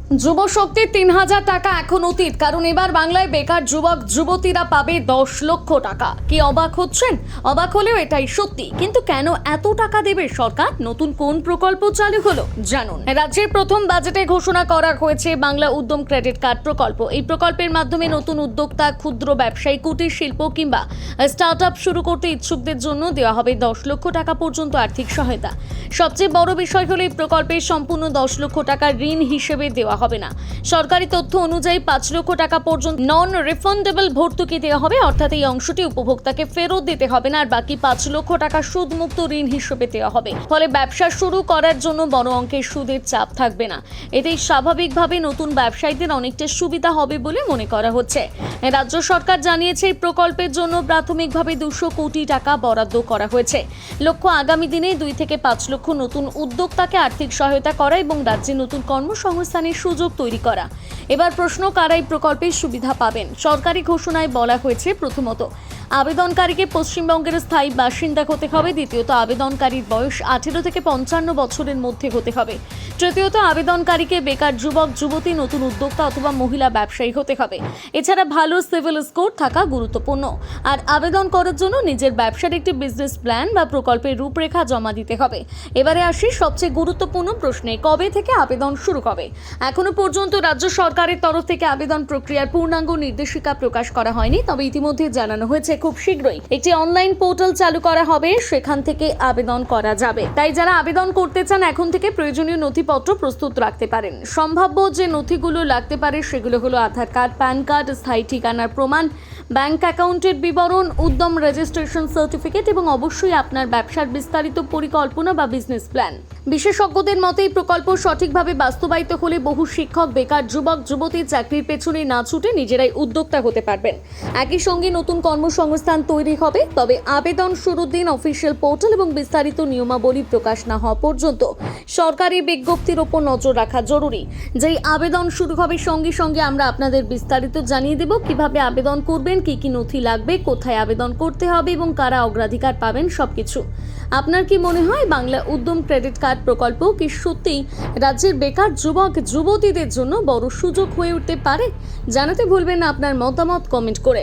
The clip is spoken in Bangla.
যুব শক্তি ৩,০০০ টাকা এখন অতীত, কারণ এবার বাংলায় বেকার যুবক যুবতীরা পাবে ১০ লক্ষ টাকা। কি অবাক হচ্ছেন? অবাক হলেও এটাই সত্যি। কিন্তু কেন এত টাকা দেবে সরকার? নতুন কোন প্রকল্প চালু হলো জানুন। রাজ্যের প্রথম বাজেটে ঘোষণা করা হয়েছে বাংলা উদ্যম ক্রেডিট কার্ড প্রকল্প। এই প্রকল্পের মাধ্যমে নতুন উদ্যোক্তা, ক্ষুদ্র ব্যবসায়ী, কুটির শিল্প কিংবা স্টার্টআপ শুরু করতে ইচ্ছুকদের জন্য দেওয়া হবে ১০ লক্ষ টাকা পর্যন্ত আর্থিক সহায়তা। সবচেয়ে বড় বিষয় হলো এই প্রকল্পে সম্পূর্ণ ১০ লক্ষ টাকা ঋণ হিসেবে দেওয়া হবে না। সরকারি তথ্য অনুযায়ী ৫ লক্ষ টাকা পর্যন্ত নন রিফান্ডেবল ভর্তুকি দেওয়া হবে, অর্থাৎ এই অংশটি উপভোক্তাকে ফেরত দিতে হবে না। আর বাকি ৫ লক্ষ টাকা সুদমুক্ত ঋণ হিসেবে দেওয়া হবে। ফলে ব্যবসা শুরু করার জন্য বড় অঙ্কের সুদের চাপ থাকবে না। এতেই স্বাভাবিকভাবে নতুন ব্যবসায়ীদের অনেকটা সুবিধা হবে বলে মনে করা হচ্ছে। রাজ্য সরকার জানিয়েছে এই প্রকল্পের জন্য প্রাথমিকভাবে ২০০ কোটি টাকা বরাদ্দ করা হয়েছে। লক্ষ্য আগামী দিনে ২ থেকে ৫ লক্ষ নতুন উদ্যোক্তাকে আর্থিক সহায়তা করা এবং রাজ্যে নতুন কর্মসংস্থানের সুযোগ তৈরি করা। এবার প্রশ্ন, কারা এই প্রকল্পের সুবিধা পাবেন? সরকারি ঘোষণায় বলা হয়েছে, প্রথমত আবেদনকারীকে পশ্চিমবঙ্গের স্থায়ী বাসিন্দা হতে হবে। দ্বিতীয়ত আবেদনকারীর বয়স 18 থেকে 55 বছরের মধ্যে হতে হবে। তৃতীয়ত আবেদনকারীকে বেকার যুবক যুবতী, নতুন উদ্যোক্তা অথবা মহিলা ব্যবসায়ী হতে হবে। এছাড়া ভালো সিভিল স্কোর থাকা গুরুত্বপূর্ণ। আর আবেদন করার জন্য নিজের ব্যবসার একটি বিজনেস প্ল্যান বা প্রকল্পের রূপরেখা জমা দিতে হবে। এবারে আসি সবচেয়ে গুরুত্বপূর্ণ প্রশ্নে, কবে থেকে আবেদন শুরু হবে? এখনো পর্যন্ত রাজ্য সরকারের তরফ থেকে আবেদন প্রক্রিয়ার পূর্ণাঙ্গ নির্দেশিকা প্রকাশ করা হয়নি, তবে ইতিমধ্যে জানানো হয়েছে খুব শীঘ্রই একটি অনলাইন পোর্টাল চালু করা হবে, সেখান থেকে আবেদন করা যাবে। তাই যারা আবেদন করতে চান এখন থেকে প্রয়োজনীয় নথিপত্র প্রস্তুত রাখতে পারেন। সম্ভাব্য যে নথিগুলো লাগতে পারে সেগুলো হলো আধার কার্ড, প্যান কার্ড, স্থায়ী ঠিকানার প্রমাণ, ব্যাংক অ্যাকাউন্টের বিবরণ, উদ্যম রেজিস্ট্রেশন সার্টিফিকেট এবং অবশ্যই আপনার ব্যবসার বিস্তারিত পরিকল্পনা বা বিজনেস প্ল্যান। বিশেষজ্ঞদের মতে এই প্রকল্প সঠিকভাবে বাস্তবায়িত হলে বহু শিক্ষক, বেকার যুবক যুবতী চাকরির পেছনে না ছুটে নিজেরাই উদ্যোক্তা হতে পারবেন। একই সঙ্গে নতুন কর্মসংস্থান তৈরি হবে। তবে আবেদন শুরুর দিন অফিসিয়াল পোর্টাল এবং বিস্তারিত নিয়মাবলী প্রকাশ না হওয়া পর্যন্ত সরকারি বিজ্ঞপ্তির ওপর নজর রাখা জরুরি। যেই আবেদন শুরু হবে সঙ্গে সঙ্গে আমরা আপনাদের বিস্তারিত জানিয়ে দেব, কিভাবে আবেদন করবেন, কি কি নথি লাগবে, কোথায় আবেদন করতে হবে এবং কারা অগ্রাধিকার পাবেন সবকিছু। আপনার কি মনে হয় বাংলা উদ্যম ক্রেডিট কার্ড প্রকল্প কি সত্যিই রাজ্যের বেকার যুবক যুবতীদের জন্য বড় সুযোগ হয়ে উঠতে পারে? জানাতে ভুলবেন না আপনার মতামত কমেন্ট করে।